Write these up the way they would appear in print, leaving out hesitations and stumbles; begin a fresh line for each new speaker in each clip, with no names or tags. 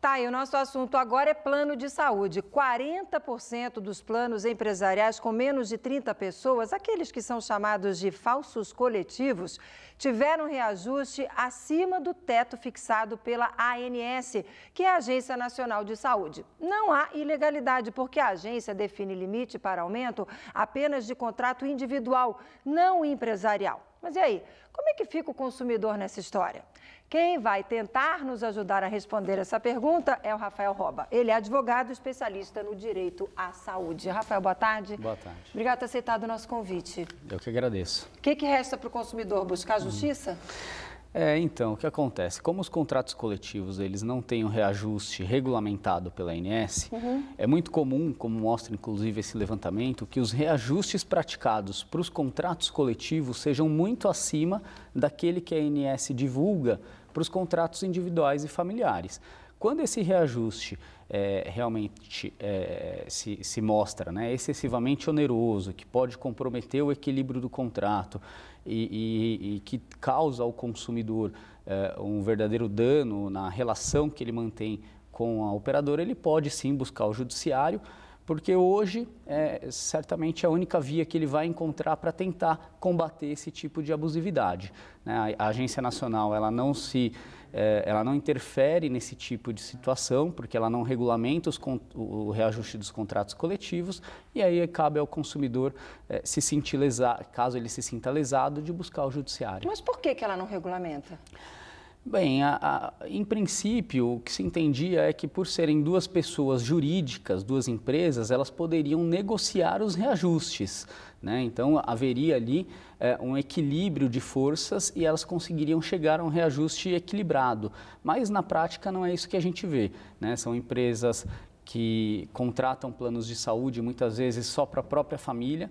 Tá, e o nosso assunto agora é plano de saúde. 40% dos planos empresariais com menos de 30 pessoas, aqueles que são chamados de falsos coletivos, tiveram reajuste acima do teto fixado pela ANS, que é a Agência Nacional de Saúde. Não há ilegalidade, porque a agência define limite para aumento apenas de contrato individual, não empresarial. Mas e aí, como é que fica o consumidor nessa história? Quem vai tentar nos ajudar a responder essa pergunta é o Rafael Roba. Ele é advogado especialista no direito à saúde. Rafael, boa tarde.
Boa tarde.
Obrigado por ter aceitado o nosso convite.
Eu que agradeço.
O que resta para o consumidor? Buscar justiça?
Então, o que acontece? Como os contratos coletivos eles não têm um reajuste regulamentado pela ANS, é muito comum, como mostra inclusive esse levantamento, que os reajustes praticados para os contratos coletivos sejam muito acima daquele que a ANS divulga para os contratos individuais e familiares. Quando esse reajuste realmente se mostra excessivamente oneroso, que pode comprometer o equilíbrio do contrato e que causa ao consumidor um verdadeiro dano na relação que ele mantém com a operadora, ele pode sim buscar o judiciário, porque hoje certamente é a única via que ele vai encontrar para tentar combater esse tipo de abusividade. A Agência Nacional ela não interfere nesse tipo de situação, porque ela não regulamenta o reajuste dos contratos coletivos, e aí cabe ao consumidor se sentir lesado, caso ele se sinta lesado, de buscar o judiciário.
Mas por que ela não regulamenta?
Bem, em princípio, o que se entendia é que por serem duas pessoas jurídicas, duas empresas, elas poderiam negociar os reajustes, né? Então, haveria ali um equilíbrio de forças e elas conseguiriam chegar a um reajuste equilibrado. Mas, na prática, não é isso que a gente vê, né? São empresas que contratam planos de saúde, muitas vezes só para a própria família.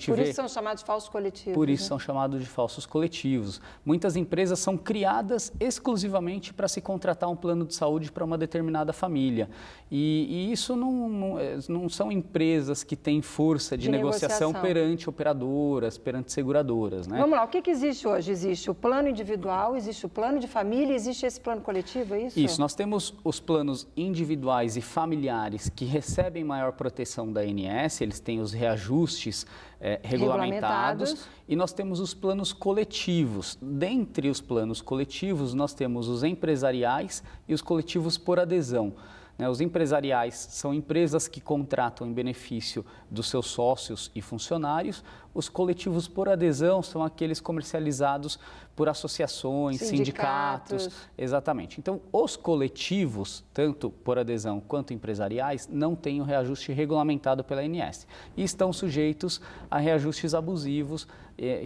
Por isso são chamados de falsos coletivos.
Por isso são chamados de falsos coletivos. Muitas empresas são criadas exclusivamente para se contratar um plano de saúde para uma determinada família. E isso não são empresas que têm força de negociação perante operadoras, perante seguradoras, né?
Vamos lá, o que existe hoje? Existe o plano individual, existe o plano de família, existe esse plano coletivo, é isso?
Isso, nós temos os planos individuais e familiares que recebem maior proteção da ANS, eles têm os reajustes regulamentados, e nós temos os planos coletivos. Dentre os planos coletivos, nós temos os empresariais e os coletivos por adesão. Os empresariais são empresas que contratam em benefício dos seus sócios e funcionários. Os coletivos por adesão são aqueles comercializados por associações, sindicatos. Exatamente. Então, os coletivos, tanto por adesão quanto empresariais, não têm o reajuste regulamentado pela ANS e estão sujeitos a reajustes abusivos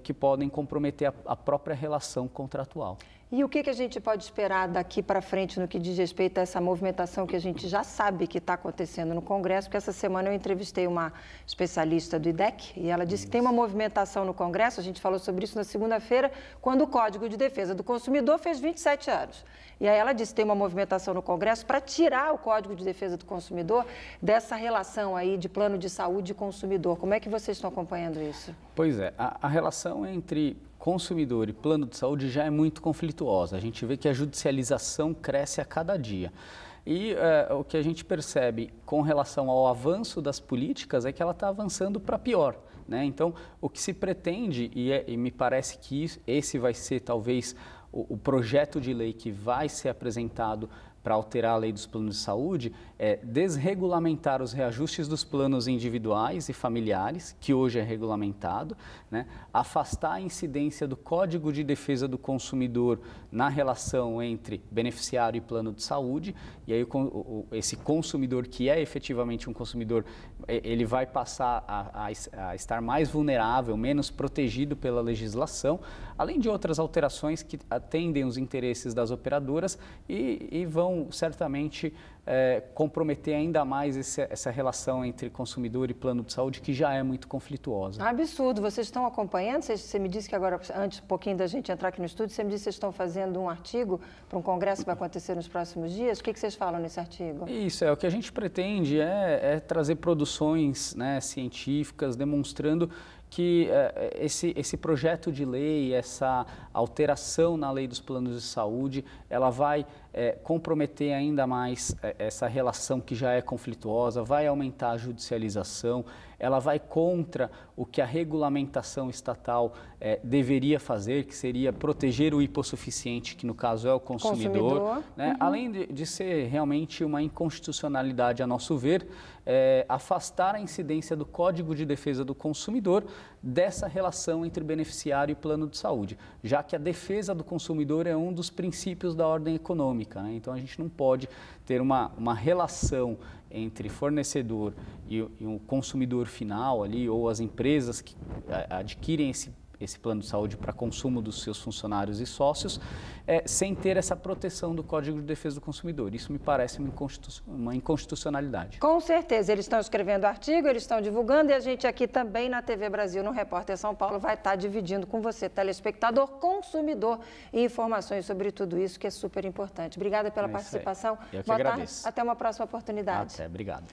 que podem comprometer a própria relação contratual.
E o que a gente pode esperar daqui para frente no que diz respeito a essa movimentação que a gente já sabe que está acontecendo no Congresso? Porque essa semana eu entrevistei uma especialista do IDEC e ela disse que tem uma movimentação no Congresso, a gente falou sobre isso na segunda-feira, quando o Código de Defesa do Consumidor fez 27 anos. E aí ela disse que tem uma movimentação no Congresso para tirar o Código de Defesa do Consumidor dessa relação aí de plano de saúde e consumidor. Como é que vocês estão acompanhando isso?
Pois é, a relação entre consumidor e plano de saúde já é muito conflituosa. A gente vê que a judicialização cresce a cada dia. E o que a gente percebe com relação ao avanço das políticas é que ela está avançando para pior, né? Então, o que se pretende, e me parece que esse vai ser talvez o projeto de lei que vai ser apresentado para alterar a lei dos planos de saúde, é desregulamentar os reajustes dos planos individuais e familiares, que hoje é regulamentado, né? Afastar a incidência do Código de Defesa do Consumidor na relação entre beneficiário e plano de saúde, e aí esse consumidor que é efetivamente um consumidor, ele vai passar a estar mais vulnerável, menos protegido pela legislação, além de outras alterações que atendem os interesses das operadoras e vão certamente comprometer ainda mais essa relação entre consumidor e plano de saúde, que já é muito conflituosa.
Absurdo. Vocês estão acompanhando? Você me disse que agora, antes um pouquinho da gente entrar aqui no estúdio, você me disse que vocês estão fazendo um artigo para um congresso que vai acontecer nos próximos dias. O que vocês falam nesse artigo?
Isso, o que a gente pretende é trazer produções, né, científicas demonstrando que esse projeto de lei, essa alteração na lei dos planos de saúde, ela vai comprometer ainda mais essa relação que já é conflituosa, vai aumentar a judicialização, ela vai contra o que a regulamentação estatal deveria fazer, que seria proteger o hipossuficiente, que no caso é o consumidor. Né? Uhum. Além de ser realmente uma inconstitucionalidade, a nosso ver, afastar a incidência do Código de Defesa do Consumidor dessa relação entre beneficiário e plano de saúde, já que a defesa do consumidor é um dos princípios da ordem econômica, né? Então a gente não pode ter uma relação entre fornecedor e o consumidor final ali, ou as empresas que adquirem esse plano de saúde para consumo dos seus funcionários e sócios, sem ter essa proteção do Código de Defesa do Consumidor. Isso me parece uma inconstitucionalidade.
Com certeza, eles estão escrevendo artigo, eles estão divulgando, e a gente aqui também na TV Brasil, no Repórter São Paulo, vai estar dividindo com você, telespectador, consumidor, informações sobre tudo isso, que é super importante. Obrigada pela participação.
Eu que agradeço.
Tarde. Até uma próxima oportunidade.
Até, obrigado.